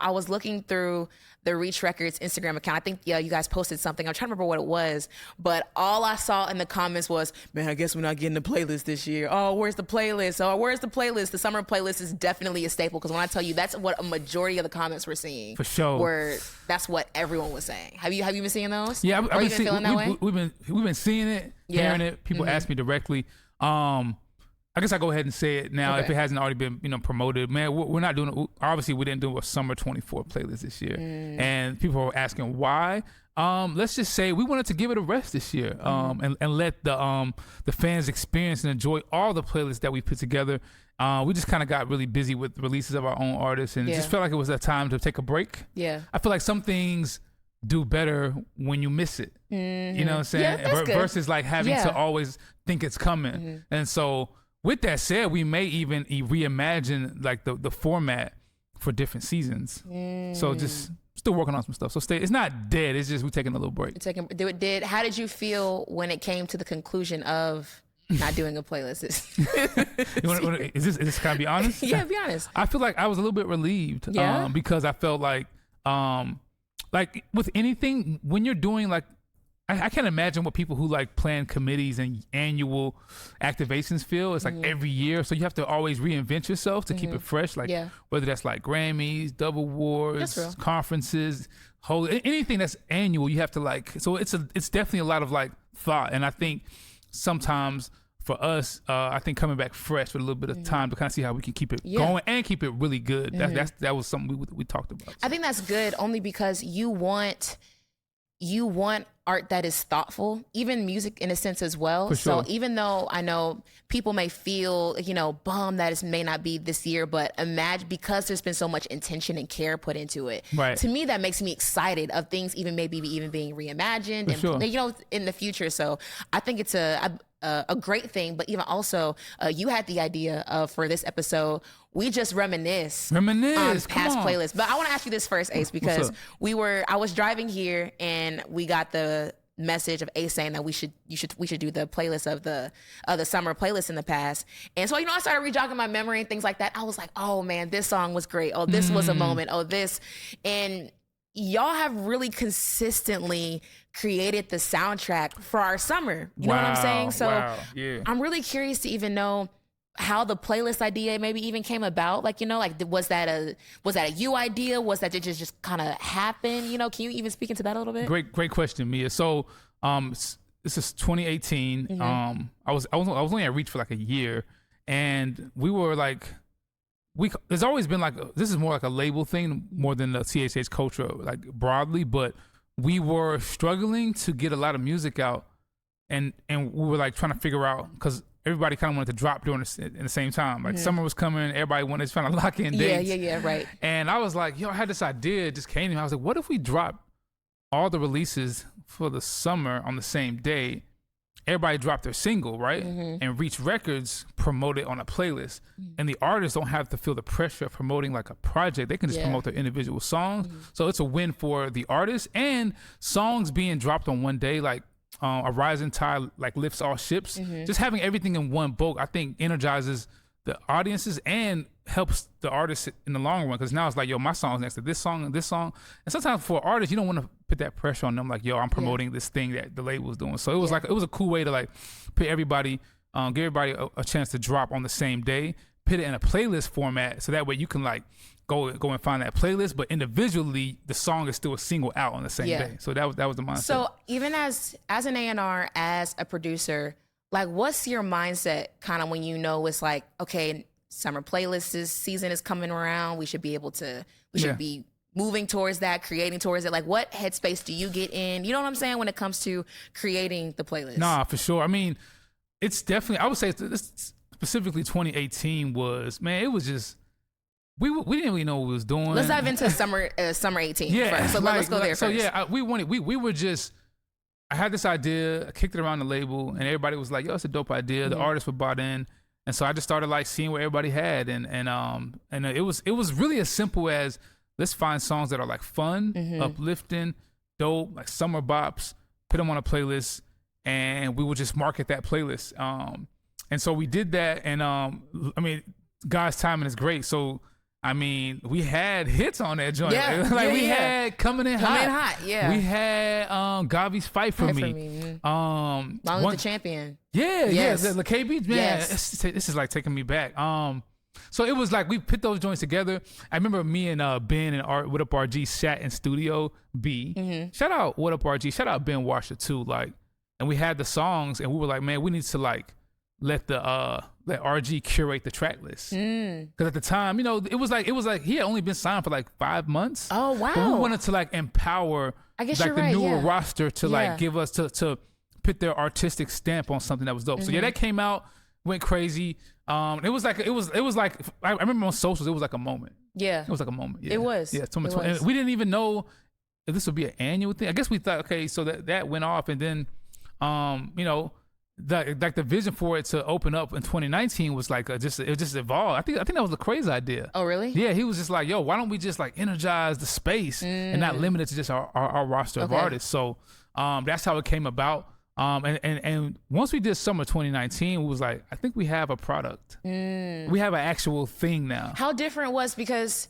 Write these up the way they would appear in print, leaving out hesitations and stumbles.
I was looking through the Reach Records Instagram account. I think, yeah, you guys posted something. I'm trying to remember what it was, but all I saw in the comments was, man, I guess we're not getting the playlist this year. Oh, where's the playlist? Oh, where's the playlist? The summer playlist is definitely a staple, because when I tell you, that's what a majority of the comments were seeing. For sure. That's what everyone was saying. Have you been seeing those? Yeah, I've been feeling that way? We've been seeing it, hearing it. People ask me directly. I guess I go ahead and say it now, if it hasn't already been, promoted. Man, we're not doing. Obviously, we didn't do a summer 24 playlist this year, and people are asking why. Let's just say we wanted to give it a rest this year, and let the fans experience and enjoy all the playlists that we put together. We just kind of got really busy with releases of our own artists, and just felt like it was a time to take a break. Yeah, I feel like some things do better when you miss it. You know what I'm saying? Yeah, versus like having to always think it's coming, and so. With that said, we may even reimagine like the format for different seasons. So just still working on some stuff. So it's not dead. It's just we're taking a little break. How did you feel when it came to the conclusion of not doing a playlist? Is this kind of be honest? Yeah, be honest. I feel like I was a little bit relieved because I felt like with anything, when you're doing like, I can't imagine what people who like plan committees and annual activations feel. It's like every year. So you have to always reinvent yourself to keep it fresh. Like whether that's like Grammys, Double Awards, conferences, anything that's annual, you have to like, so it's definitely a lot of like thought. And I think sometimes for us, I think coming back fresh with a little bit of time to kind of see how we can keep it going and keep it really good. That was something we talked about. So. I think that's good only because you want art that is thoughtful, even music in a sense as well. For sure. So even though I know people may feel, bummed that it may not be this year, but imagine, because there's been so much intention and care put into it. Right. To me, that makes me excited of things maybe even being reimagined in the future. So I think it's a great thing, but even also you had the idea for this episode, we just reminisce on past playlists. But I want to ask you this first, Ace, because I was driving here and we got the message of Ace saying that we should do the playlist of the summer playlist in the past. And so, I started rejogging my memory and things like that. I was like, oh man, this song was great. Oh, this was a moment. Oh, this. And y'all have really consistently created the soundtrack for our summer. You know what I'm saying? So I'm really curious to even know how the playlist idea maybe even came about. Like, was that a you idea? Was that it just kind of happened? Can you even speak into that a little bit? Great question, Mia. So this is 2018. I was only at Reach for like a year, and we were like, there's always been like, this is more like a label thing more than the CHH culture like broadly, but we were struggling to get a lot of music out, and we were like trying to figure out, because everybody kind of wanted to drop during in the same time. Like summer was coming, everybody wanted to trying to lock in dates. Yeah, right. And I was like, I had this idea, it just came to me. I was like, what if we drop all the releases for the summer on the same day? Everybody dropped their single, right? And Reach Records promote it on a playlist. And the artists don't have to feel the pressure of promoting like a project. They can just promote their individual songs. So it's a win for the artists, and songs being dropped on one day, like a rising tide like lifts all ships. Just having everything in one boat, I think, energizes the audiences and helps the artists in the long run, because now it's like, my song's next to this song and this song. And sometimes for artists, you don't want to put that pressure on them, like, I'm promoting this thing that the label is doing. So it was like, it was a cool way to like put everybody, give everybody a chance to drop on the same day, put it in a playlist format, so that way you can like go and find that playlist, but individually the song is still a single out on the same day. So that was the mindset. So even as an A&R, as a producer, like, what's your mindset kind of when it's like, okay, summer playlist season is coming around, we should be moving towards that, creating towards it. Like, what headspace do you get in? You know what I'm saying? When it comes to creating the playlist? Nah, for sure. I mean, it's definitely, I would say specifically 2018 was, man, it was just, we didn't really know what we was doing. Let's dive into summer 18 first. So let's go there first. So yeah, we were just, I had this idea, I kicked it around the label, and everybody was like, it's a dope idea. The artists were bought in. And so I just started like seeing what everybody had. And it was really as simple as, let's find songs that are like fun, uplifting, dope, like summer bops, put them on a playlist, and we would just market that playlist. And so we did that. And I mean, God's timing is great. So I mean, we had hits on that joint. Yeah, like we had Coming In Hot. Yeah. We had Gavi's Fight For Me. Long Live the Champion. Yeah, yes. The KB, man, yes. This is like taking me back. So it was like we put those joints together. I remember me and Ben and What Up RG sat in Studio B. Shout out What Up RG. Shout out Ben Washer too. Like, and we had the songs, and we were like, man, we need to like let RG curate the track list. Because at the time, you know, it was like he had only been signed for like 5 months. Oh wow! But we wanted to like empower like the newer roster to like give us to put their artistic stamp on something that was dope. So yeah, that came out, went crazy. It was like I remember on socials, it was like a moment. Yeah, it was like a moment. Yeah. It was. Yeah, and we didn't even know if this would be an annual thing. I guess we thought, okay, so that went off, and then you know, the vision for it to open up in 2019 was like it just evolved. I think that was a crazy idea. Oh really? Yeah, he was just like, yo, why don't we just like energize the space and not limit it to just our roster of artists. So that's how it came about. And once we did summer 2019, we was like, I think we have a product. We have an actual thing now. How different it was, because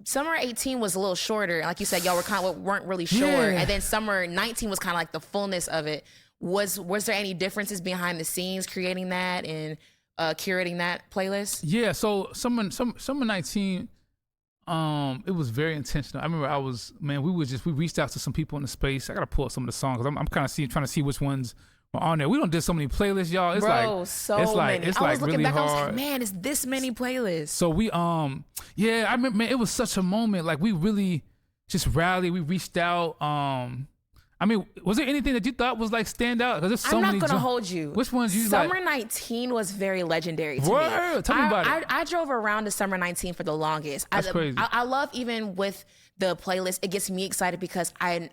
summer 18 was a little shorter. Like you said, y'all weren't really sure. Yeah. And then summer 19 was kind of like the fullness of it. Was there any differences behind the scenes creating that and curating that playlist? Yeah, so summer 19, it was very intentional. I remember we reached out to some people in the space. I gotta pull up some of the songs, 'cause I'm kind of trying to see which ones were on there. We don't did so many playlists, y'all. It's many. It's I was like looking really back, hard. I was like, man, it's this many playlists. So we yeah, I remember, man, it was such a moment. Like we really just rallied. We reached out. I mean, was there anything that you thought was like stand out? Because there's so many. I'm not gonna hold you. Which ones you Summer like? 19 was very legendary to me. Tell me about it. I drove around to Summer 19 for the longest. That's crazy. I love, even with the playlist, it gets me excited because I'm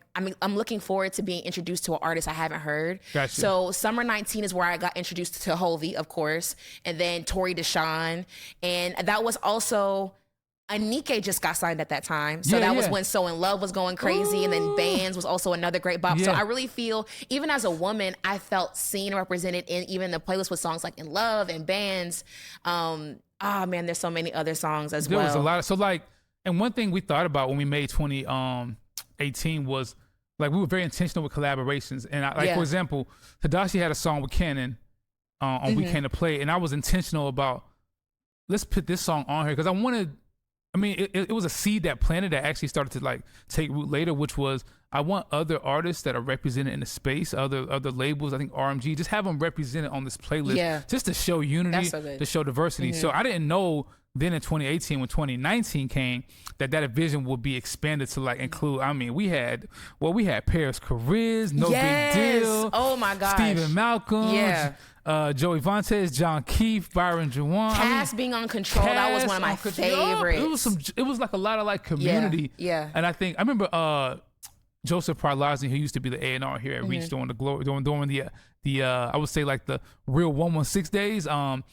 looking forward to being introduced to an artist I haven't heard. Gotcha. So Summer 19 is where I got introduced to Hovey, of course, and then Tori Deshawn, and that was also. Anike just got signed at that time. So that was when So In Love was going crazy. Ooh. And then Bands was also another great bop. Yeah. So I really feel, even as a woman, I felt seen and represented in even the playlist with songs like In Love and Bands. Man, there's so many other songs as well. There was a lot. So like, and one thing we thought about when we made 2018 was like, we were very intentional with collaborations. And for example, Tadashi had a song with Canon on We Came to Play. And I was intentional about, let's put this song on here. Because I wanted, it was a seed that planted that actually started to like take root later, which was I want other artists that are represented in the space, other labels. I think RMG, just have them represented on this playlist, just to show unity, to show diversity. So I didn't know then in 2018 when 2019 came that vision would be expanded to like include. We had Paris Chariz, No Big Deal. Oh my gosh, Stephen Malcolm. Joey Vantes, John Keefe, Byron Juwan. Cass being on Control, that was one of my favorites. It was like a lot of like community. Yeah. And I remember Joseph Parlazi, who used to be the A&R here at Reach during the I would say like the real 116 days. And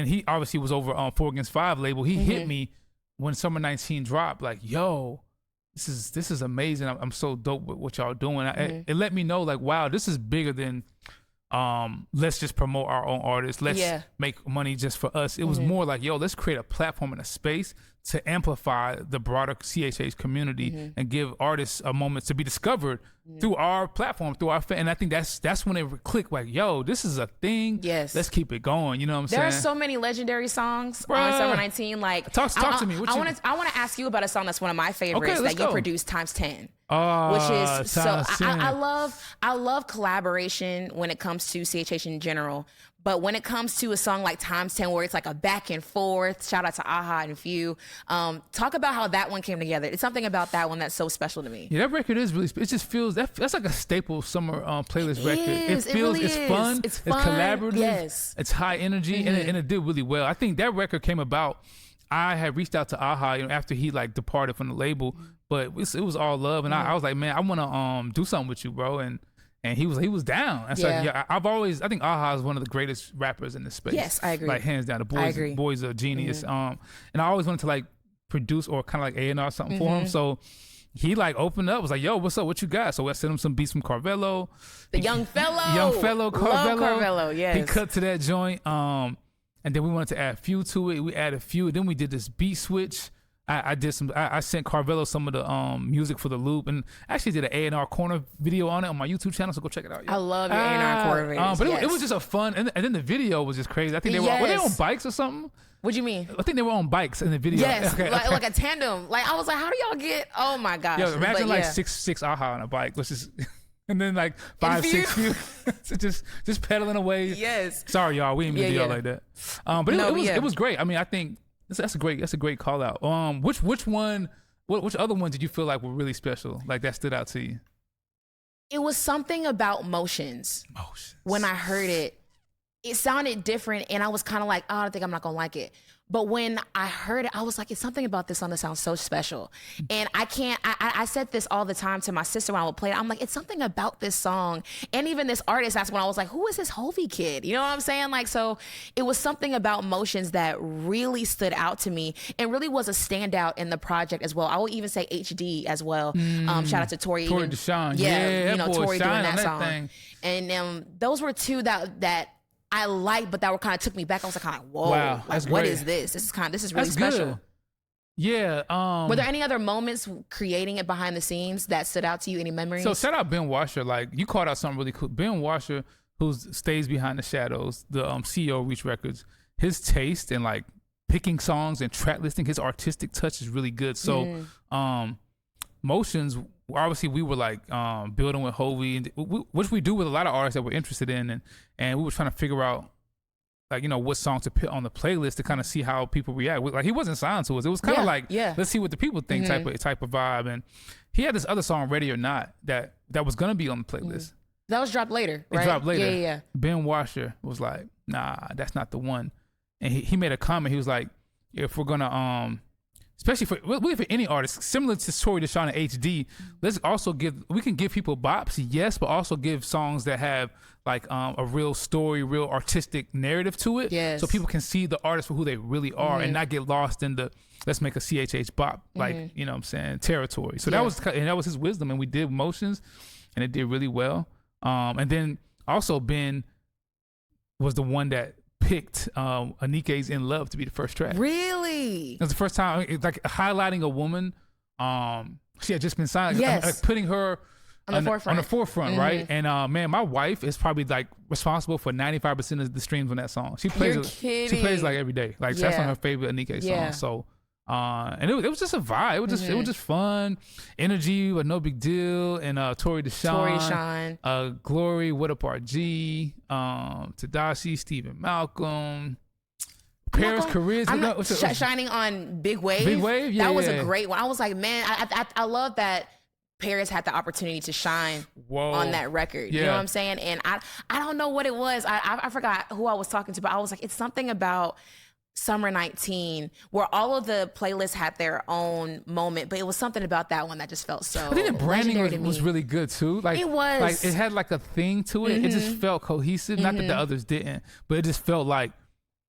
he obviously was over on 4 Against 5 label. He hit me when Summer 19 dropped, like, yo, this is amazing. I'm so dope with what y'all doing. It let me know like, wow, this is bigger than let's just promote our own artists. Let's make money just for us. It was more like, yo, let's create a platform and a space to amplify the broader CHH community and give artists a moment to be discovered through our platform, through our and I think that's when it clicked, like, yo, this is a thing. Yes. Let's keep it going. You know what I'm saying? There are so many legendary songs on Summer 19. Like, talk to me. I want to ask you about a song that's one of my favorites that you produced, Times 10. Which is I love collaboration when it comes to CHH in general. But when it comes to a song like Times 10, where it's like a back and forth, shout out to Aha and Few, talk about how that one came together. It's something about that one that's so special to me. Yeah, that record is really, it just feels, that's like a staple summer playlist record. It feels, really it's fun, it's collaborative, it's high energy, and it did really well. I think that record came about, I had reached out to Aha, after he like departed from the label, but it was all love, and I was like, man, I want to do something with you, bro, and he was down. And so I think Aha is one of the greatest rappers in this space. Yes, I agree. Like hands down, the boys are genius. And I always wanted to like produce or kind of like A&R something for him. So he like opened up, was like, yo, what's up? What you got? So I sent him some beats from Carvello. Young fellow Carvello. Love Carvello, yes. He cut to that joint. And then we wanted to add Few to it. We added Few. Then we did this beat switch. I did some. I sent Carvelo some of the music for the loop, and actually did an A&R corner video on it on my YouTube channel. So go check it out. I love your A&R corner videos. But it was just a fun, and then the video was just crazy. I think were they on bikes or something? What do you mean? I think they were on bikes in the video. Yes, like a tandem. Like I was like, how do y'all get? Oh my gosh! Yeah, imagine like 6'6" AHA on a bike, which is. And then like 5-6 feet, just pedaling away. Yes. Sorry, y'all. We didn't mean to do y'all like that. But it was great. I mean, I think that's a great call out. Which other one did you feel like were really special? Like that stood out to you? It was something about Motions. When I heard it, it sounded different, and I was kind of like, oh, I think I'm not gonna like it. But when I heard it, I was like, it's something about this song that sounds so special. And I said this all the time to my sister when I would play it. I'm like, it's something about this song. And even this artist, that's when I was like, who is this Hovey kid? You know what I'm saying? Like, so it was something about Motions that really stood out to me and really was a standout in the project as well. I would even say HD as well. Shout out to Tori Deshawn. Yeah, Tori doing that song. Thing. And those were two that I liked, but that kind of took me back. I was like, kind of, whoa, wow, like, what is this? This is really special. Good. Yeah. Were there any other moments creating it behind the scenes that stood out to you? Any memories? So shout out Ben Washer. Like you called out something really cool. Ben Washer, who stays behind the shadows, the CEO of Reach Records. His taste and like picking songs and track listing, his artistic touch is really good. So, Motions. Obviously, we were like building with Hovey, which we do with a lot of artists that we're interested in, and we were trying to figure out, like, what songs to put on the playlist to kind of see how people react. Like he wasn't signed to us; it was kind of like, let's see what the people think type of vibe. And he had this other song, "Ready or Not," that was gonna be on the playlist. That was dropped later, right? It dropped later. Yeah. Ben Washer was like, "Nah, that's not the one," and he made a comment. He was like, "If we're gonna especially for any artist, similar to Tori Deshawn and HD, let's also we can give people bops, yes, but also give songs that have like a real story, real artistic narrative to it. Yes. So people can see the artist for who they really are and not get lost in the let's make a CHH bop, like, you know what I'm saying, territory. So that was his wisdom, and we did Motions and it did really well. And then also Ben was the one that picked Anike's In Love to be the first track. Really? It was the first time, like highlighting a woman. She had just been signed, like putting her on the forefront, right? And man, my wife is probably like responsible for 95% of the streams on that song. She plays like every day. Like that's one of her favorite Anike songs. So and it was just a vibe. It was just fun, energy, but no big deal. And Tori Deshawn, Glory, What Up RG, Tadashi, Stephen Malcolm, Paris Careers. Shining on Big Wave. Big Wave, yeah. That was a great one. I was like, man, I love that Paris had the opportunity to shine on that record. You know what I'm saying? And I don't know what it was. I forgot who I was talking to, but I was like, it's something about Summer 19 where all of the playlists had their own moment, but it was something about that one that just felt so. I think the branding was really good too. Like it was, like it had like a thing to it. It just felt cohesive. Not that the others didn't, but it just felt like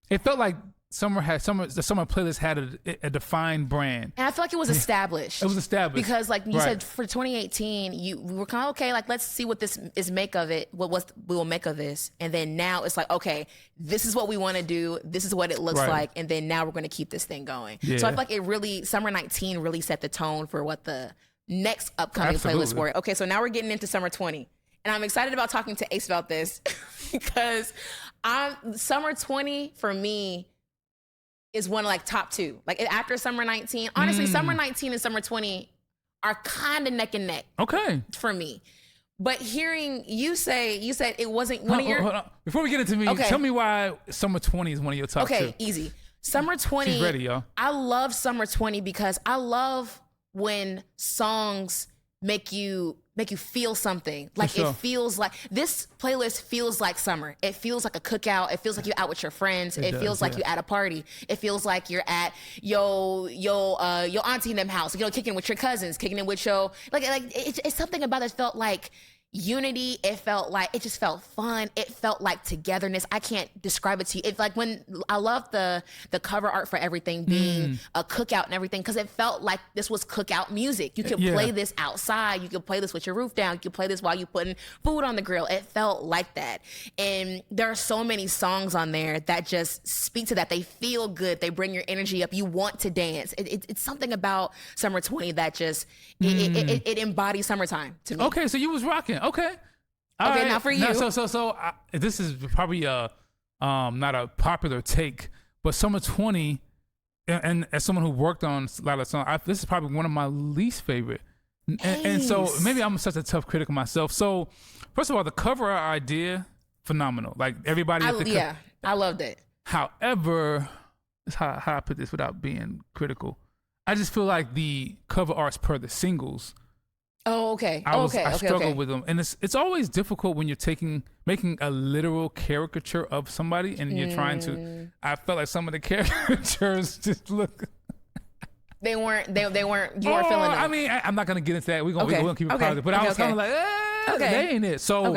the Summer playlist had a defined brand, and I feel like it was established. It was established because, like you said, for 2018, we were kind of okay. Like, let's see what this is make of it. What we will make of this, and then now it's like, okay, this is what we want to do. This is what it looks like, and then now we're going to keep this thing going. Yeah. So I feel like it really, Summer 19 really set the tone for what the next upcoming playlist were. Okay, so now we're getting into Summer 20, and I'm excited about talking to Ace about this because Summer 20 for me is one of like top two. Like after Summer 19, honestly, Summer 19 and Summer 20 are kind of neck and neck. Okay. For me. But hearing you say, you said it wasn't one of your... Hold on. Before we get into me, tell me why Summer 20 is one of your top two. Okay, easy. Summer 20... She's ready, y'all. I love Summer 20 because I love when songs make you feel something. Like it feels like this playlist feels like summer. It feels like a cookout. It feels like you're out with your friends. It feels like you're at a party. It feels like you're at your auntie in them house, kicking with your cousins, kicking it with your it's something about it felt like unity. It just felt fun. It felt like togetherness. I can't describe it to you. It's like when I love the cover art for everything being a cookout and everything, because it felt like this was cookout music. You could play this outside. You could play this with your roof down. You could play this while you putting food on the grill. It felt like that. And there are so many songs on there that just speak to that. They feel good. They bring your energy up. You want to dance. It's something about Summer 20 that just it embodies summertime to me. Okay, so you was rocking. Okay. All right. Now for you. This is probably not a popular take, but Summer 20, and as someone who worked on a lot of songs, this is probably one of my least favorite. And so maybe I'm such a tough critic of myself. So first of all, the cover art idea, phenomenal. Like everybody. I loved it. However, how I put this without being critical, I just feel like the cover arts per the singles. Oh, okay. I struggle with them, and it's always difficult when you're making a literal caricature of somebody, and you're trying to. I felt like some of the caricatures just look. They weren't. You weren't feeling them. I mean, I'm not gonna get into that. We're gonna keep it positive, but I was kind of like, that ain't it. So,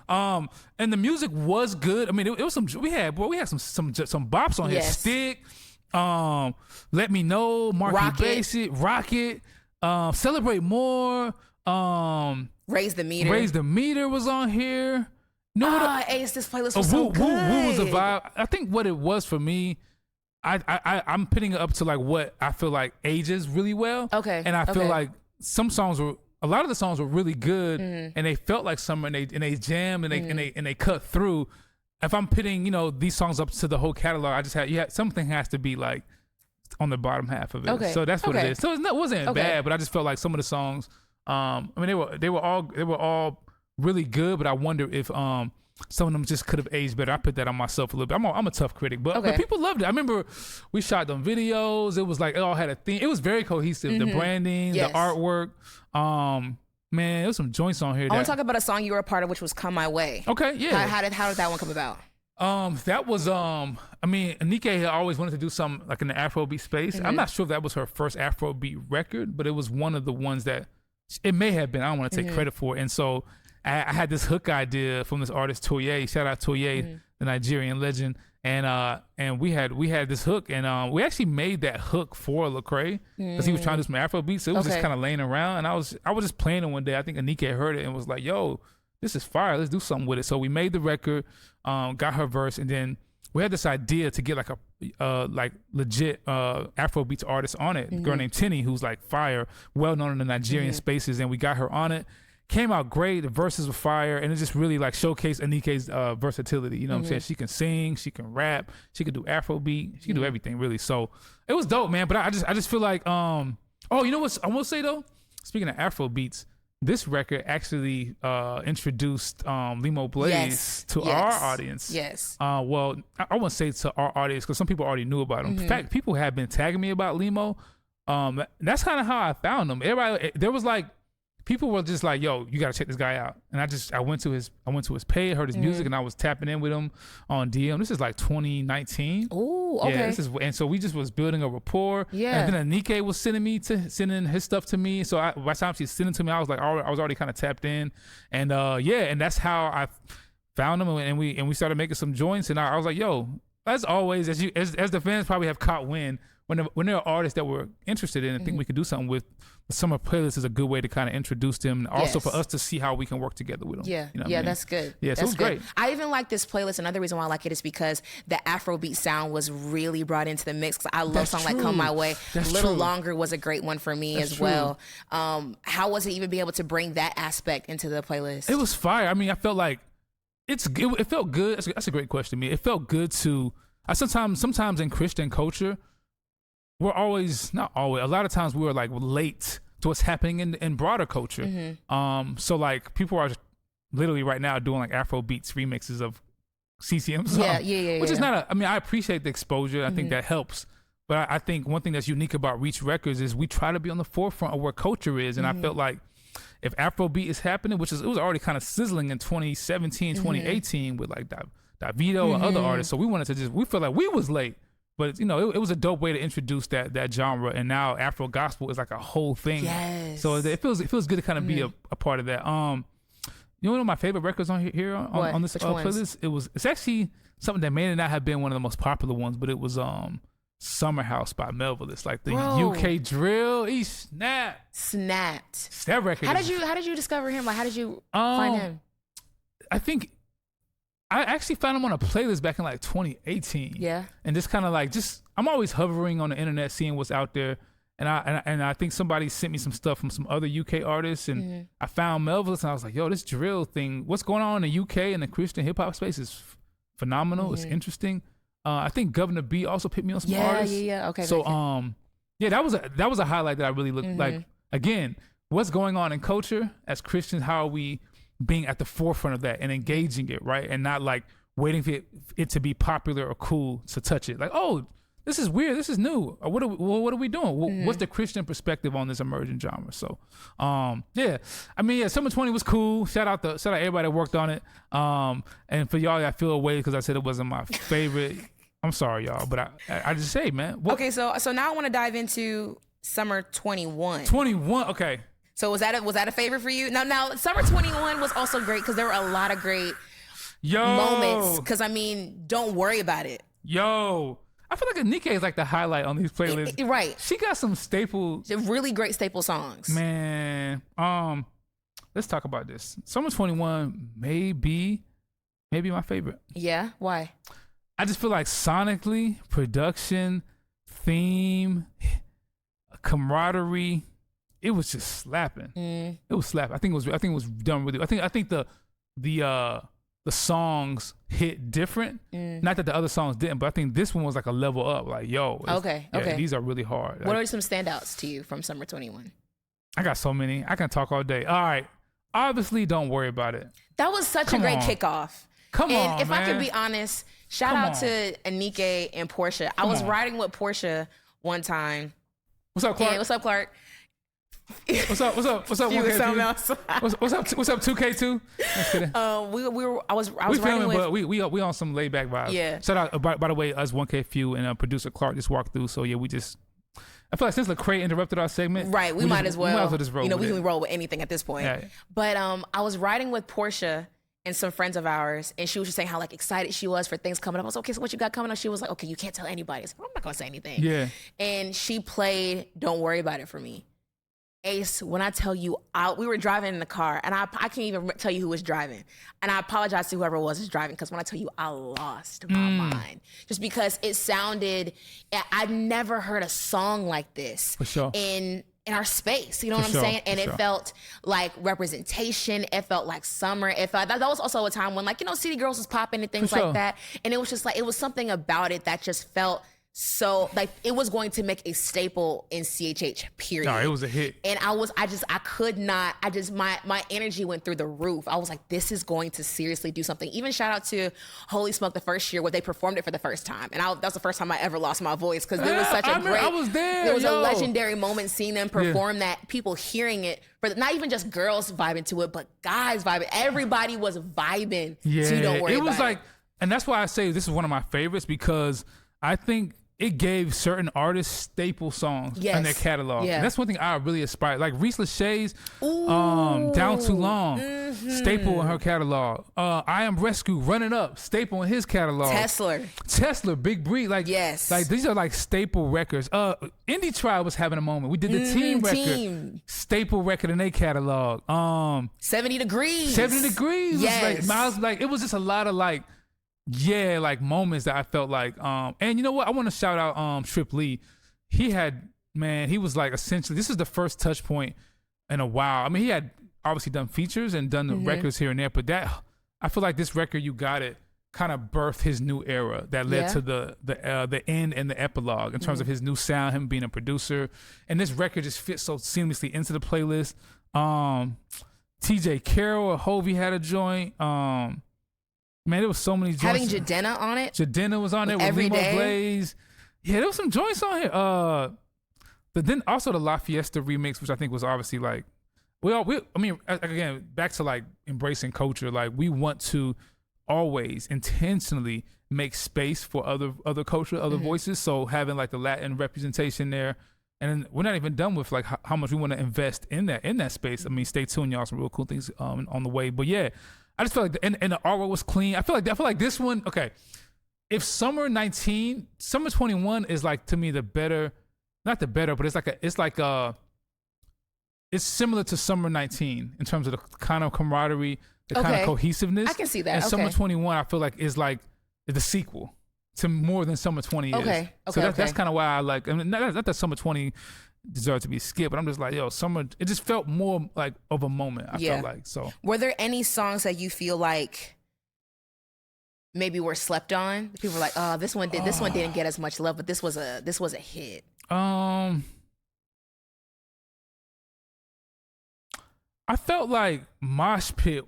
and the music was good. I mean, it was some. We had some bops on here. Stick, Let Me Know, Marky Basic, Rocket, Celebrate More. Raise the Meter was on here. Ace, this playlist was so good. Woo was a vibe. I think what it was for me, I'm putting it up to like what I feel like ages really well. Okay. And I feel like a lot of the songs were really good, and they felt like summer, and they jammed and they cut through. If I'm putting these songs up to the whole catalog, something has to be like on the bottom half of it. Okay. So that's what it is. So it wasn't bad, but I just felt like some of the songs. I mean, they were all really good, but I wonder if some of them just could have aged better. I put that on myself a little bit. I'm a tough critic, but people loved it. I remember we shot them videos. It was like it all had a theme. It was very cohesive. The branding, the artwork. Man, there was some joints on here. I want to talk about a song you were a part of, which was "Come My Way." Okay, yeah. How did that one come about? That was I mean, Anike had always wanted to do something like in the Afrobeat space. I'm not sure if that was her first Afrobeat record, but it was one of the ones that it may have been. I don't want to take credit for it. And so I had this hook idea from this artist Toye. Shout out Toye, the Nigerian legend. And we had this hook, and we actually made that hook for Lecrae because he was trying to do some Afrobeat. So it was just kind of laying around, and I was just playing it one day. I think Anike heard it and was like, "Yo, this is fire. Let's do something with it." So we made the record, got her verse, and then we had this idea to get like a like legit Afrobeats artist on it, a girl named Tinny, who's like fire, well known in the Nigerian spaces, and we got her on it. Came out great. The verses were fire, and it just really like showcased Anike's versatility. You know what I'm saying? She can sing, she can rap, she can do Afrobeat, she can do everything really. So it was dope, man. But I just feel like you know what I will say though? Speaking of Afrobeats, this record actually introduced Limo Blaze to our audience. Yes. Well, I wouldn't say to our audience because some people already knew about him. In fact, people have been tagging me about Limo. That's kind of how I found him. Everybody, there was like, people were just like, "Yo, you gotta check this guy out." And I went to his page, heard his music, and I was tapping in with him on DM. This is like 2019. Oh, okay. Yeah, and so we just was building a rapport. Yeah. And then Anike was sending his stuff to me. So by the time she's sending to me, I was already kind of tapped in, and and that's how I found him, and we started making some joints, and I was like, "Yo." As always, as the fans probably have caught wind, when there are artists that we're interested in and think we could do something with, the summer playlist is a good way to kind of introduce them, and also for us to see how we can work together with them. Yeah, you know what I mean? That's good. Yeah, so it was great. I even like this playlist. Another reason why I like it is because the Afrobeat sound was really brought into the mix. Cause I love songs like "Come My Way." Little Longer was a great one for me as well. How was it even be able to bring that aspect into the playlist? It was fire. I mean, I felt like it felt good. That's a great question to me. It felt good to. Sometimes in Christian culture, we're always, not always, a lot of times we're like late to what's happening in broader culture. So like people are literally right now doing like Afrobeats remixes of CCM songs. Which is not I mean, I appreciate the exposure. I think that helps. But I think one thing that's unique about Reach Records is we try to be on the forefront of where culture is. And I felt like if Afrobeat is happening, it was already kind of sizzling in 2017, 2018 with like Davido and other artists. So we wanted to we felt like we was late. But it was a dope way to introduce that genre, and now Afro gospel is like a whole thing. Yes. So it feels good to kind of be a part of that. You know one of my favorite records on here on this playlist? It's actually something that may not have been one of the most popular ones, but it was Summer House by Melville. It's like the UK drill. He snapped. That record. How did you discover him? Like, how did you find him? I think I actually found him on a playlist back in like 2018. Yeah. And just kind of like I'm always hovering on the internet, seeing what's out there. And I think somebody sent me some stuff from some other UK artists, and I found Melville's, and I was like, yo, this drill thing, what's going on in the UK and the Christian hip hop space is phenomenal. It's interesting. I think Governor B also picked me on some artists. Yeah. Okay. So that was a highlight that I really looked like. Again, what's going on in culture as Christians? How are we being at the forefront of that and engaging it, right? And not like waiting for it to be popular or cool to touch it. Like, oh, this is weird. This is new. What are we doing? What's the Christian perspective on this emerging genre? So, yeah. I mean, Summer 20 was cool. Shout out everybody that worked on it. And for y'all, I feel away because I said it wasn't my favorite. I'm sorry, y'all, but I just say, man. Okay, so now I want to dive into Summer 21. 21, okay. So was that a favorite for you? Now Summer 21 was also great because there were a lot of great moments. Because I mean, don't worry about it. I feel like Anike is like the highlight on these playlists. Right. She got some staples. Really great staple songs. Man. Let's talk about this. Summer 21 may be my favorite. Yeah? Why? I just feel like sonically, production, theme, camaraderie, it was just slapping. It was slapping. I think it was done really. I think the songs hit different. Not that the other songs didn't, but I think this one was like a level up. Like, yo, okay. These are really hard. What are some standouts to you from Summer 21? I got so many. I can talk all day. All right. Obviously, don't worry about it. That was such a great kickoff. Come on, and if man. I could be honest, shout out to Anike and Portia. I was riding with Portia one time. What's up, Clark? Yeah, what's up, Clark? What's up? What's up? 1K2? What's up, 2K2? Just kidding. I was we filming, with, but we on some laid back vibes. Yeah. Shout out by the way, us 1K Few and producer Clark just walked through. So yeah, I feel like since Lecrae interrupted our segment, right? We might as well just roll. We can roll with anything at this point. Yeah. But I was riding with Portia and some friends of ours, and she was just saying how like excited she was for things coming up. I was like, okay, so what you got coming up? She was like, okay, you can't tell anybody. I was like, I'm not gonna say anything. Yeah. And she played "Don't Worry About It" for me. Ace, when I tell you, we were driving in the car, and I can't even tell you who was driving. And I apologize to whoever was driving, because when I tell you, I lost my mind. Just because it sounded, I've never heard a song like this for sure. in our space, you know what I'm saying? And it felt like representation. It felt like summer. It felt that was also a time when, like, you know, City Girls was popping and things like that. And it was just like, it was something about it that just felt so like it was going to make a staple in CHH, period. No, it was a hit. And my energy went through the roof. I was like, this is going to seriously do something. Even shout out to Holy Smoke the first year where they performed it for the first time. And that was the first time I ever lost my voice, because it was such a great, I was there. There was a legendary moment seeing them perform that, people hearing it, but not even just girls vibing to it, but guys vibing. Everybody was vibing to Don't Worry About It. It was like, and that's why I say this is one of my favorites, because I think it gave certain artists staple songs in their catalog. Yeah. And that's one thing I really aspire. Like Reese Lachey's Down Too Long, staple in her catalog. I Am Rescue, Run It Up, staple in his catalog. Tesla, Big Bree, like these are like staple records. Indie Tribe was having a moment. We did the Team record, staple record in their catalog. 70 Degrees. Yes. Was like, it was just a lot of like moments that I felt like, and you know what? I want to shout out Trip Lee. He was like essentially, this is the first touch point in a while. I mean, he had obviously done features and done the records here and there, but I feel like this record, You Got It, kind of birthed his new era that led to the end and the epilogue in terms of his new sound, him being a producer. And this record just fits so seamlessly into the playlist. TJ Carroll, Hovey had a joint. Man, there was so many joints. Having Jadena on it. Jadena was on there with Limo Blaze. Yeah, there was some joints on here. But then also the La Fiesta remix, which I think was obviously like, again, back to like embracing culture. Like, we want to always intentionally make space for other culture, other voices. So having like the Latin representation there, And we're not even done with like how much we want to invest in that space. I mean, stay tuned, y'all. Some real cool things on the way. But yeah, I just feel like and the artwork was clean. I feel like this one. Okay, if summer 21 is like to me the better, not the better, but it's similar to summer 19 in terms of the kind of camaraderie, the kind of cohesiveness. I can see that. And summer 21, I feel like is like the sequel to more than summer 20 is. So that's kind of why I like. I mean, not that summer 20 deserved to be skipped, but I'm just like, yo, summer. It just felt more like of a moment. I felt like so. Were there any songs that you feel like maybe were slept on? People were like, oh, this one didn't get as much love, but this was a hit. I felt like Mosh Pit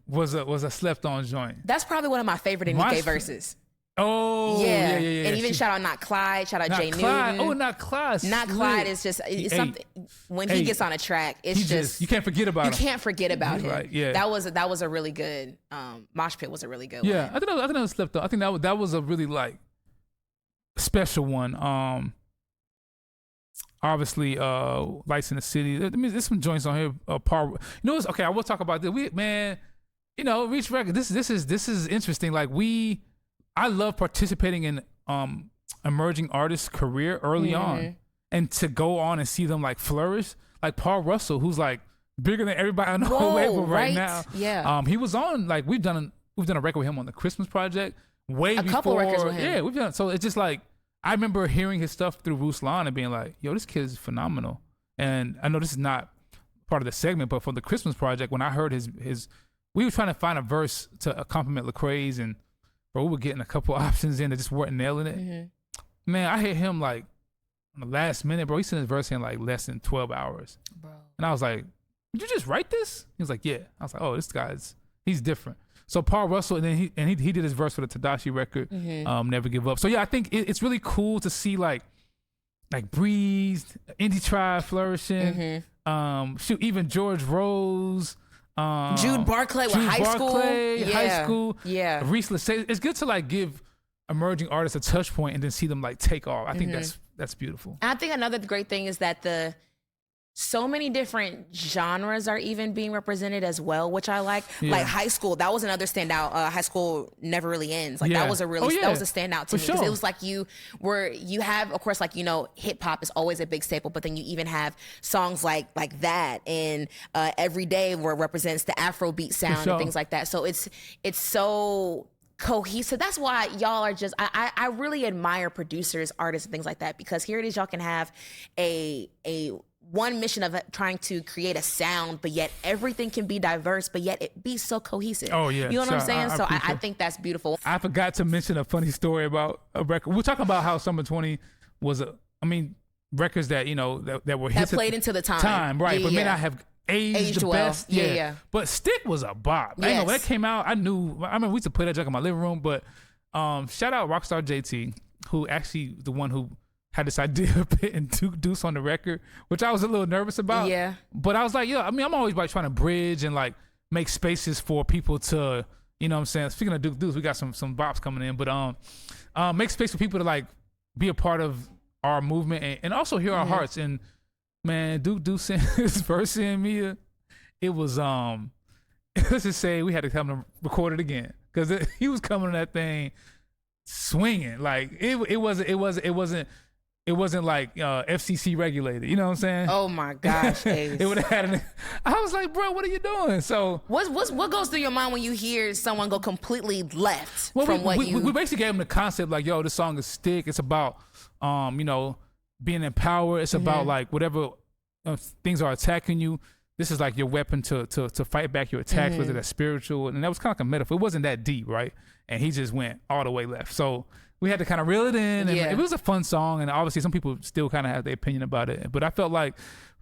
was a slept on joint. That's probably one of my favorite NDK verses. Oh yeah. And even shout out Not Clyde, shout out Jay Newton. Oh, Not Clyde. Not Clyde is just something when he gets on a track, it's just you can't forget about him. You can't forget about him. Right, yeah. That was a really good Mosh Pit was a really good one. Yeah, I think that was slept on. I think that was a really like special one. Obviously, Lights in the City. I mean, there's some joints on here. Okay, I will talk about this. Reach Record. This is interesting. Like I love participating in emerging artists' career early on, and to go on and see them like flourish. Like Paul Russell, who's like bigger than everybody on the whole label right now. Yeah. He was on like we've done a record with him on the Christmas Project. A couple records with him. Yeah, we've done. So it's just like I remember hearing his stuff through Ruslan and being like, yo, this kid is phenomenal. And I know this is not part of the segment, but for the Christmas Project, when I heard his we were trying to find a verse to compliment Lecrae's, and bro, we were getting a couple options in that just weren't nailing it. Man, I hit him like on the last minute, bro. He sent his verse in like less than 12 hours. Bro. And I was like, did you just write this? He was like, yeah. I was like, oh, this he's different. So Paul Russell, and then he did his verse for the Tadashi record, Never Give Up. So yeah, I think it's really cool to see like Breeze, Indie Tribe flourishing. Even George Rose, Jude Barclay with High School. Yeah. Reese Lachey. It's good to like give emerging artists a touch point and then see them like take off. I think that's beautiful. And I think another great thing is that so many different genres are even being represented as well, which I like. Yeah. Like High School, that was another standout. High School Never Really Ends. Like that was that was a standout to me because it was like you have, of course, like hip hop is always a big staple, but then you even have songs like that, and Every Day where it represents the Afrobeat sound and things like that. So it's so cohesive. That's why y'all are just I really admire producers, artists, and things like that, because here it is, y'all can have a one mission of trying to create a sound, but yet everything can be diverse, but yet it be so cohesive. Oh yeah, you know what I'm saying? I think that's beautiful. I forgot to mention a funny story about a record. We're talking about how Summer 20 was records that that were hits that played into the time, right? But may not have aged the well. best. Yeah. But Stick was a bop. Yes. When that came out, I remember we used to play that junk in my living room. But shout out Rockstar JT, who actually the one who had this idea of putting Deuce on the record, which I was a little nervous about. Yeah. But I was like, I'm always like trying to bridge and like make spaces for people to, you know what I'm saying? Speaking of Deuce, we got some bops coming in, but make space for people to like be a part of our movement and also hear our hearts. And man, Deuce sent his verse in me. It was let's just say we had to come to record it again because he was coming on that thing swinging. Like it wasn't like FCC regulated. You know what I'm saying? Oh my gosh, Ace. It would have had I was like, bro, what are you doing? So what goes through your mind when you hear someone go completely left from we basically gave him the concept like, yo, this song is Stick. It's about being empowered. It's about like whatever things are attacking you. This is like your weapon to fight back your attacks, whether that's spiritual. And that was kind of like a metaphor. It wasn't that deep, right? And he just went all the way left. So we had to kind of reel it in. And it was a fun song. And obviously some people still kind of have their opinion about it. But I felt like,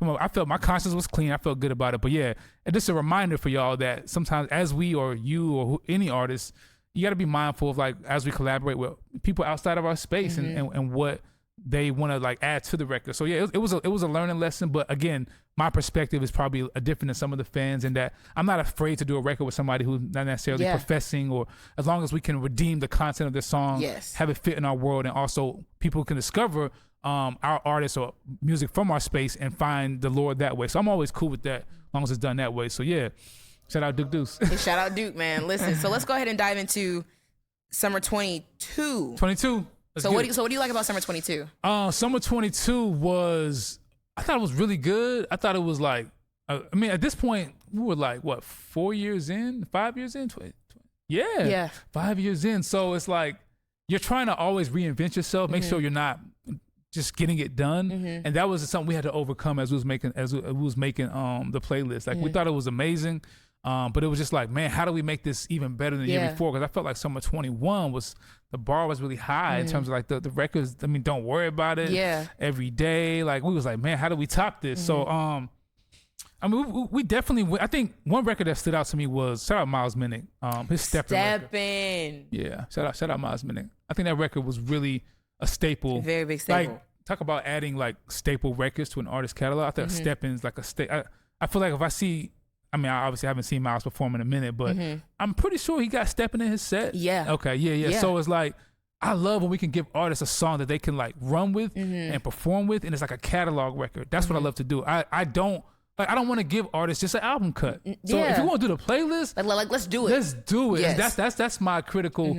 I felt my conscience was clean. I felt good about it. But yeah, and just a reminder for y'all that sometimes as we or you or any artist, you got to be mindful of like, as we collaborate with people outside of our space and what they want to like add to the record. So yeah, it was a learning lesson. But again, my perspective is probably different than some of the fans, in that I'm not afraid to do a record with somebody who's not necessarily professing, or as long as we can redeem the content of their song, have it fit in our world, and also people can discover our artists or music from our space and find the Lord that way. So I'm always cool with that, as long as it's done that way. So yeah, shout out Duke Deuce. Hey, shout out Duke, man. Listen, so let's go ahead and dive into Summer 22. 22. So what do you like about Summer 22? Summer 22 was, I thought it was really good. I thought it was like, I mean, at this point, we were like, what, 4 years in, 5 years in? Yeah. 5 years in. So it's like, you're trying to always reinvent yourself, make sure you're not just getting it done. And that was something we had to overcome as we was making the playlist. Like we thought it was amazing. But it was just like, man, how do we make this even better than the year before? Because I felt like Summer 21 the bar was really high in terms of like the records. I mean, Don't Worry About It. Yeah. Every Day. Like we was like, man, how do we top this? So, I mean, we definitely, I think one record that stood out to me was, shout out Miles Minnick, his Steppin'. Yeah, shout out Miles Minnick. I think that record was really a staple. Very big staple. Like, talk about adding like staple records to an artist's catalog. I think Steppin's like I feel like if I see, I mean, I obviously haven't seen Miles perform in a minute, but I'm pretty sure he got Steppin' in his set. Yeah. Okay, yeah. So it's like, I love when we can give artists a song that they can like run with and perform with, and it's like a catalog record. That's what I love to do. I don't want to give artists just an album cut. So if you want to do the playlist, like let's do it. Let's do it. Yes. That's my critical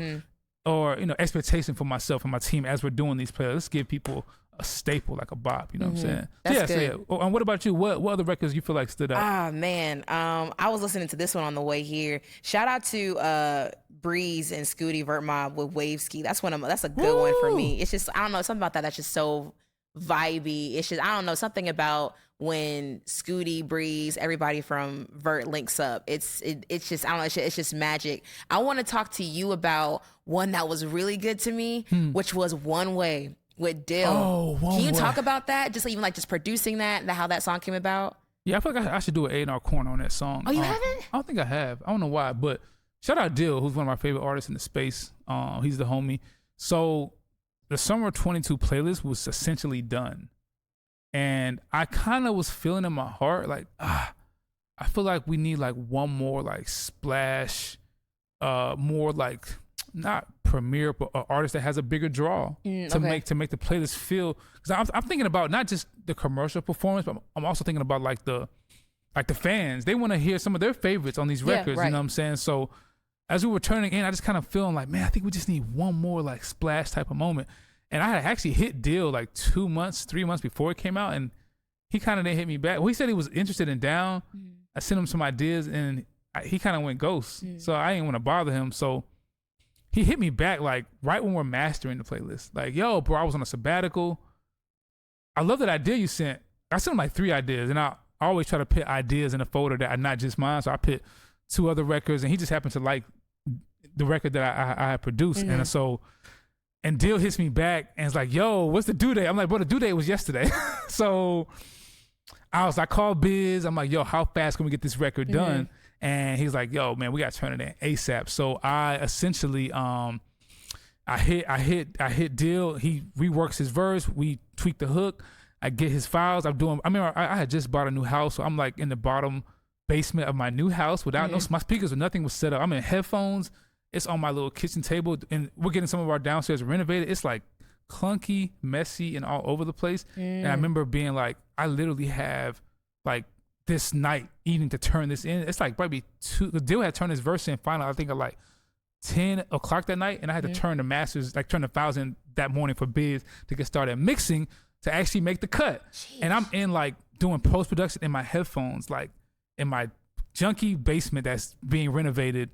or expectation for myself and my team as we're doing these playlists. Let's give people a staple like a bop. You know what I'm saying? That's good. So yeah. And what about you? What other records you feel like stood out? Ah man, I was listening to this one on the way here. Shout out to Breeze and Scooty Vertmob with Wave Ski. That's a good one for me. It's just, I don't know, something about that's just so vibey. It's just, I don't know, something about when Scooty, Breeze, everybody from Vert links up. It's just, I don't know, it's just magic. I want to talk to you about one that was really good to me, which was One Way with Dill. Oh, Can you talk about that? Just even like just producing that, how that song came about? Yeah, I feel like I should do an A&R corner on that song. Oh, you haven't? I don't think I have. I don't know why, but shout out Dill, who's one of my favorite artists in the space. He's the homie. So the Summer 22 playlist was essentially done. And I kind of was feeling in my heart, like, I feel like we need like one more like splash, more like not premiere, but an artist that has a bigger draw to make the playlist feel. Because I'm thinking about not just the commercial performance, but I'm also thinking about like the fans. They want to hear some of their favorites on these records. Right. You know what I'm saying? So as we were turning in, I just kind of feeling like, man, I think we just need one more like splash type of moment. And I had actually hit Dill like 3 months before it came out, and he kind of didn't hit me back. Well, he said he was interested in Down. I sent him some ideas, and he kind of went ghost. So I didn't want to bother him. So he hit me back like right when we're mastering the playlist. Like, yo, bro, I was on a sabbatical. I love that idea you sent. I sent him like 3 ideas, and I always try to put ideas in a folder that are not just mine. So I put 2 other records, and he just happened to like the record that I had produced. And Dill hits me back and it's like, yo, what's the due date? I'm like, bro, the due date was yesterday. So I called Biz. I'm like, yo, how fast can we get this record done? And he's like, yo, man, we got to turn it in ASAP. So I essentially, I hit Dill. He reworks his verse. We tweak the hook. I get his files. I had just bought a new house. So I'm like in the bottom basement of my new house without my speakers or nothing was set up. I'm in headphones. It's on my little kitchen table, and we're getting some of our downstairs renovated. It's like clunky, messy, and all over the place. And I remember being like, I literally have like this night evening to turn this in. It's like probably the Dill had turned his verse in final, I think at like 10 o'clock that night, and I had to turn the files in that morning for Biz to get started mixing to actually make the cut. Jeez. And I'm in like doing post-production in my headphones, like in my junky basement that's being renovated,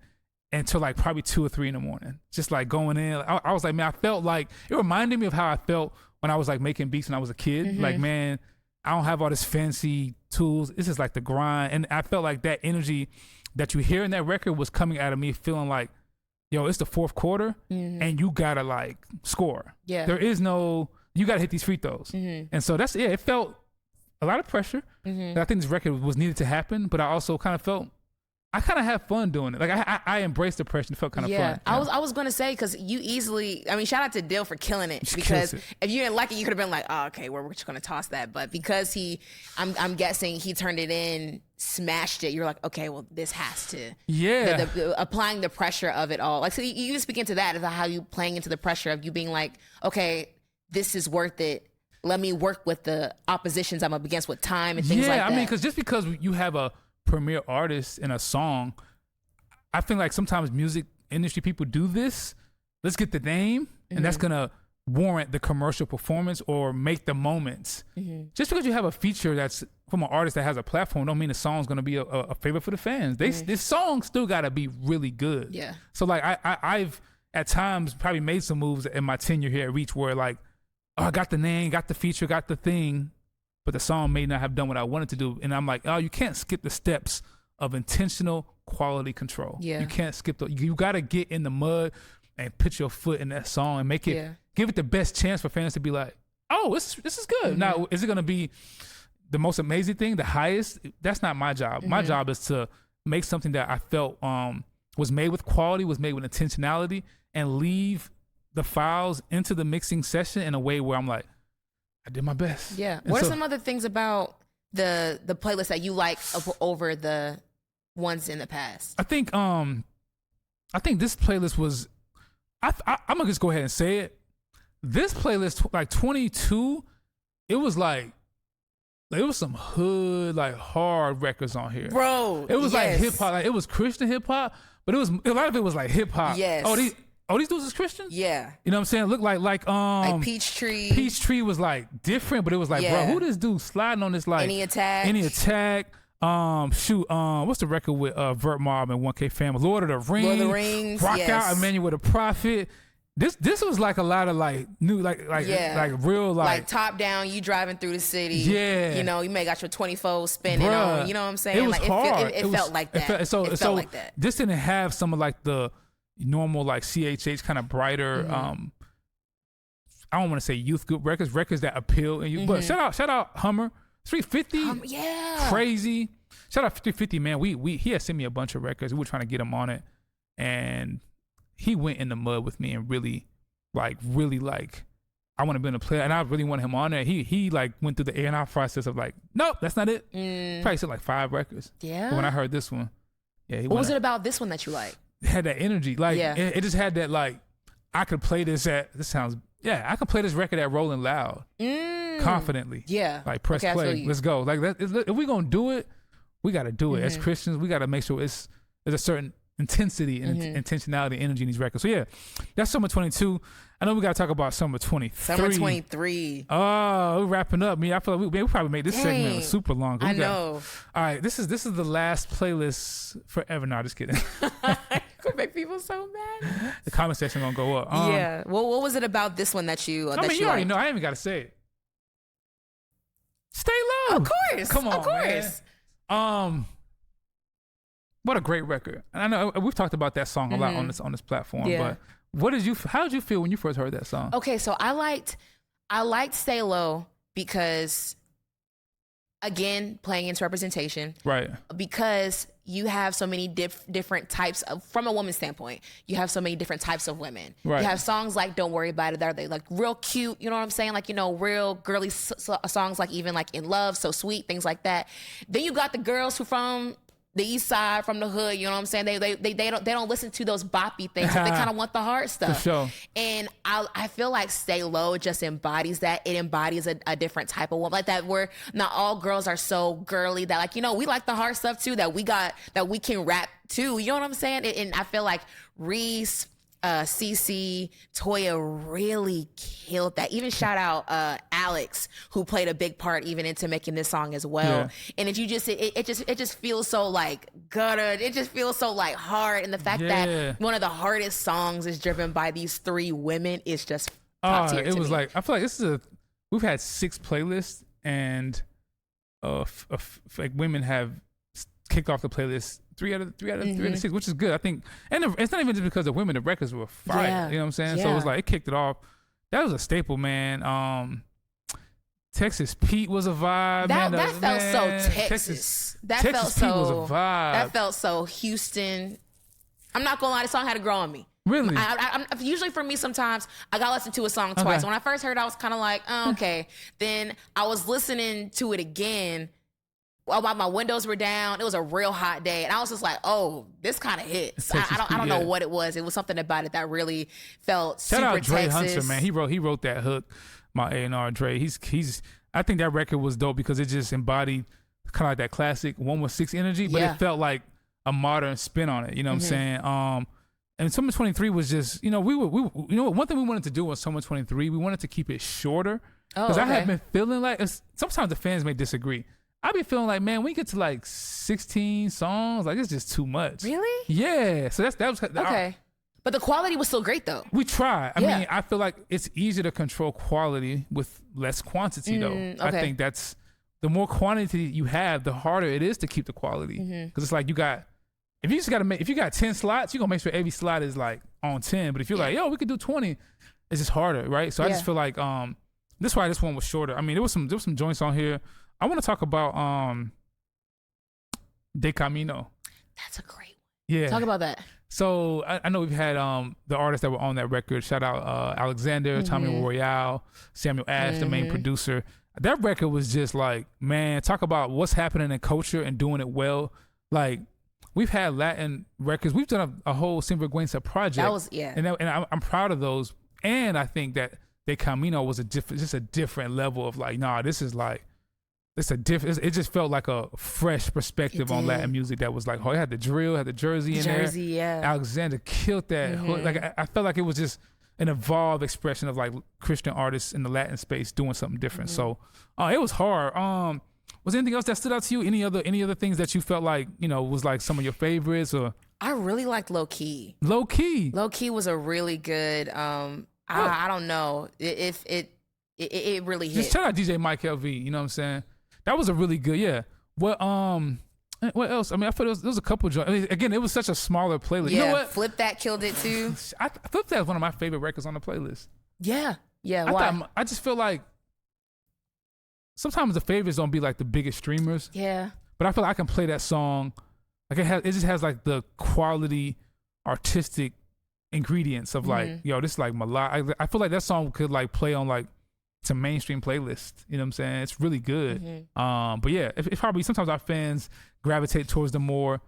until like probably 2 or 3 in the morning, just like going in. I was like, man, I felt like, it reminded me of how I felt when I was like making beats when I was a kid. Like, man, I don't have all this fancy tools. This is like the grind. And I felt like that energy that you hear in that record was coming out of me feeling like, yo, it's the 4th quarter and you gotta like score. Yeah. There is no, you gotta hit these free throws. And so it felt a lot of pressure. I think this record was needed to happen, but I also kind of felt, I kind of had fun doing it. Like I embraced the pressure. It felt kind of fun. I was gonna say, because you easily, I mean, shout out to Dill for killing it, because if you didn't like it, you could have been like, oh, okay, we're just gonna toss that. But because I'm guessing he turned it in, smashed it. You're like, okay, well, this has to. Yeah. Applying the pressure of it all. Like, so you speak into that, is how you playing into the pressure of you being like, okay, this is worth it. let me work with the oppositions I'm up against with time and things like that. Yeah, I mean, just because you have a premier artist in a song, I feel like sometimes music industry people do this. Let's get the name, and that's gonna warrant the commercial performance or make the moments. Just because you have a feature that's from an artist that has a platform, don't mean the song's gonna be a favorite for the fans. This song still gotta be really good. Yeah. So like I've at times probably made some moves in my tenure here at Reach where like, oh, I got the name, got the feature, got the thing, but the song may not have done what I wanted to do. And I'm like, oh, you can't skip the steps of intentional quality control. Yeah. You can't skip you gotta get in the mud and put your foot in that song and make it, give it the best chance for fans to be like, oh, this is good. Now, is it going to be the most amazing thing, the highest? That's not my job. My job is to make something that I felt was made with quality, was made with intentionality, and leave the files into the mixing session in a way where I'm like, I did my best. Yeah. What are some other things about the playlist that you like over the ones in the past? I think this playlist was, I'm gonna just go ahead and say it. This playlist, like 22, it was like it was some hood, like hard records on here, bro. It was like hip hop, like it was Christian hip hop, but it was a lot of it was like hip hop. Yes. Oh, these dudes is Christians? Yeah. You know what I'm saying? Look like Peachtree. Peachtree was like different, but it was like, bro, who this dude sliding on this like Any Attack? What's the record with Vert Mob and 1K Family? Lord of the Rings. Rock Out, Emmanuel the Prophet. This was like a lot of like new like real like top down. You driving through the city. Yeah. You know, you may got your 24 spinning on. You know what I'm saying? It was hard. It felt like that. It felt like that. This didn't have some of like the normal like CHH kind of brighter. I don't want to say youth group records that appeal and you. But shout out Hummer 350. Crazy. Shout out 350, man. He had sent me a bunch of records. We were trying to get him on it, and he went in the mud with me and really I want to be in a player, and I really wanted him on there. He like went through the A&R process of like, nope, that's not it. Probably said like 5 records. Yeah. But when I heard this one, what was it about this one that you like? It had that energy. Like it just had that like, I could play this I could play this record at Rolling Loud confidently. Yeah. Like press play. Let's go. Like if we gonna do it, we got to do it. As Christians, we got to make sure there's a certain intensity and intentionality, energy in these records. So yeah, that's summer 22. I know we got to talk about summer 23. Summer 23. Oh, we're wrapping up. I feel like we probably made this segment super long. I know. All right, this is the last playlist forever. No, just kidding. Could make people so mad. The comment section gonna go up. Yeah. Well, what was it about this one that you? You already know. I ain't even got to say it. Stay low. Of course. Come on, of course. Man. What a great record. And I know we've talked about that song a lot on this platform, but how did you feel when you first heard that song? Okay, so I liked Stay Low because, again, playing into representation. Right. Because you have so many different types of, from a woman's standpoint, you have so many different types of women. Right. You have songs like Don't Worry About It that are like real cute, you know what I'm saying? Like, real girly songs like even like In Love, So Sweet, things like that. Then you got the girls who from the east side, from the hood, you know what I'm saying? They don't listen to those boppy things. They kind of want the hard stuff. For sure. And I feel like Stay Low just embodies that. It embodies a different type of woman, like that. Where not all girls are so girly that like we like the hard stuff too. That we can rap too. You know what I'm saying? And I feel like Reese, CC, Toya really killed that. Even shout out Alex, who played a big part even into making this song as well. Yeah. And it just feels so like guttered. It just feels so like hard. And the fact that one of the hardest songs is driven by these 3 women is just top tier. It was me. Like, I feel like we've had 6 playlists, and like women have kicked off the playlist 3 out of 6, which is good, I think. And it's not even just because of women; the records were fire. Yeah. You know what I'm saying? Yeah. So it was like it kicked it off. That was a staple, man. Texas Pete was a vibe. That felt so Texas. Texas Pete was a vibe. That felt so Houston. I'm not gonna lie, the song had to grow on me. Really? I usually for me sometimes I gotta listen to a song twice. Okay. When I first heard it, I was kind of like, oh, okay. Then I was listening to it again while my windows were down. It was a real hot day, and I was just like, "Oh, this kind of hits." I don't know what it was. It was something about it that really felt super Texas. Shout out Dre Hunter, man. He wrote that hook. my A&R Dre. He's I think that record was dope because it just embodied kind of like that classic 116 energy, but it felt like a modern spin on it. You know what I'm saying? And Summer 23 was just, you know, we one thing we wanted to do on Summer 23, we wanted to keep it shorter because I had been feeling like sometimes the fans may disagree. I've been feeling like, man, we get to like 16 songs, like it's just too much. Really? Yeah. So that was okay. But the quality was still great though. We try. I mean, I feel like it's easier to control quality with less quantity though. Okay. I think that's the more quantity you have, the harder it is to keep the quality. Because it's like if you got 10 slots, you're gonna make sure every slot is like on 10. But if you're like, yo, we could do 20, it's just harder, right? So I just feel like that's why this one was shorter. I mean, there was some joints on here. I want to talk about De Camino. That's a great one. Yeah. Talk about that. So I know we've had the artists that were on that record. Shout out Alexander, Tommy Royale, Samuel Ash, the main producer. That record was just like, man, talk about what's happening in culture and doing it well. Like, we've had Latin records. We've done a whole Sinvergüenza project. That was, and I'm proud of those. And I think that De Camino was just a different level of like, nah, this is like, it just felt like a fresh perspective on Latin music that was like, oh, it had the drill, had the Jersey in there. Yeah. Alexander killed that. Like I felt like it was just an evolved expression of like Christian artists in the Latin space doing something different. So it was hard. Was there anything else that stood out to you? Any other things that you felt like, you know, was like some of your favorites? Or I really liked Low Key. Low Key was a really good. I don't know if it really hit. Just shout out DJ Mike LV. You know what I'm saying? That was a really good, What else? I mean, I thought there was a couple joints. I mean, again, it was such a smaller playlist. Yeah, you know what? Flip That killed it too. Flip That is one of my favorite records on the playlist. Yeah. Why? I just feel like sometimes the favorites don't be like the biggest streamers. Yeah. But I feel like I can play that song. Like it just has like the quality, artistic ingredients of like, yo, this is like melodic. I feel like that song could like play on like some mainstream playlist. You know what I'm saying? It's really good. But yeah, it probably sometimes our fans gravitate towards the more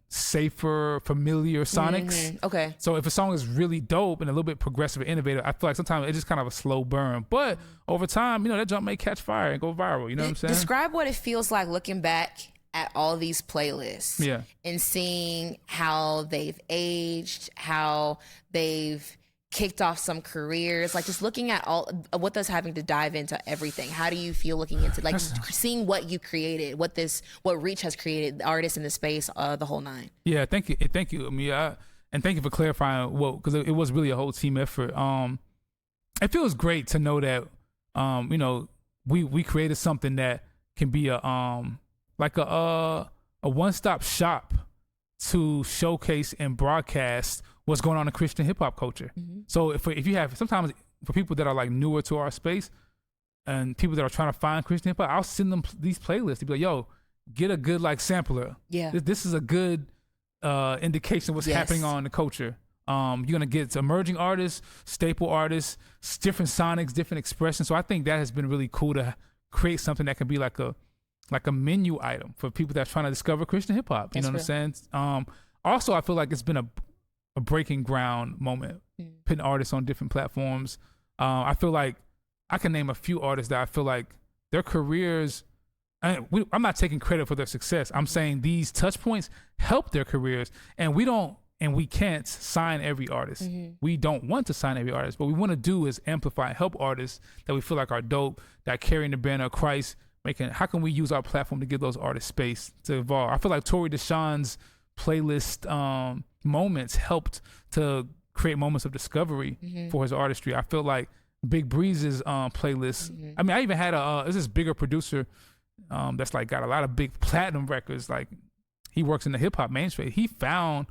safer, familiar sonics. Okay. So if a song is really dope and a little bit progressive and innovative, I feel like sometimes it's just kind of a slow burn. But over time, you know, that jump may catch fire and go viral. You know what I'm saying? Describe what it feels like looking back at all these playlists. Yeah. And seeing how they've aged, how they've kicked off some careers, like just looking at all what that's having to dive into everything. How do you feel looking into like seeing what you created, what Reach has created, the artists in the space, the whole nine? Yeah, thank you, Amia, and thank you for clarifying. Because it was really a whole team effort. It feels great to know that you know, we created something that can be a one-stop shop to showcase and broadcast what's going on in Christian hip hop culture. So if you have, sometimes for people that are like newer to our space and people that are trying to find Christian hip hop, I'll send them these playlists to be like, yo, get a good like sampler. Yeah. This is a good indication of what's happening on in the culture. You're gonna get emerging artists, staple artists, different sonics, different expressions. So I think that has been really cool to create something that can be like a menu item for people that are trying to discover Christian hip hop. You know what I'm saying? Also, I feel like it's been a breaking ground moment, putting artists on different platforms. I feel like I can name a few artists that I feel like their careers, I'm not taking credit for their success. I'm saying these touch points help their careers, and we can't sign every artist. We don't want to sign every artist. What we want to do is amplify and help artists that we feel like are dope, that are carrying the banner of Christ, how can we use our platform to give those artists space to evolve? I feel like Tory Deshawn's playlist moments helped to create moments of discovery for his artistry. I feel like Big Breeze's playlist. I mean, I even had there's this bigger producer that's like got a lot of big platinum records. Like he works in the hip hop mainstream. He found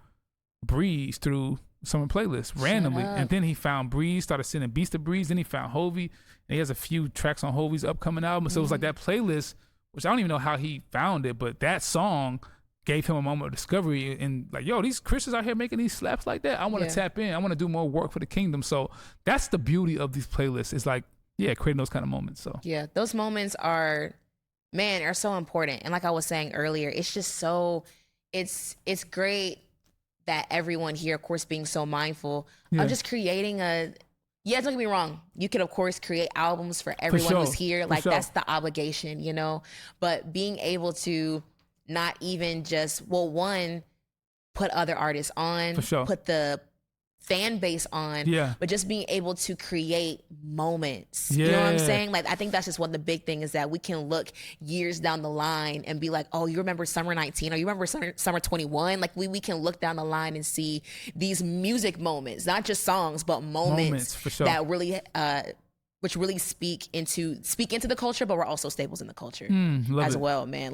Breeze through some playlists randomly, and then he found Breeze, started sending beats to Breeze. Then he found Hovey, and he has a few tracks on Hovey's upcoming album. So it was like that playlist, which I don't even know how he found it, but that song gave him a moment of discovery and like, yo, these Christians out here making these slaps like that. I want to tap in. I want to do more work for the kingdom. So that's the beauty of these playlists. It's like, creating those kind of moments. So yeah, those moments are so important. And like I was saying earlier, it's just so, it's great that everyone here, of course, being so mindful of just creating Yeah, don't get me wrong. You can, of course, create albums for everyone who's here. Like, that's the obligation, you know? But being able to not even just, well, one, put other artists on, put the fan base on, but just being able to create moments. You know what I'm saying? Like, I think that's just one of the big things, is that we can look years down the line and be like, oh, you remember summer 19, or you remember summer 21? Like, we can look down the line and see these music moments, not just songs, but moments that really which really speak into the culture, but we're also staples in the culture as well, man.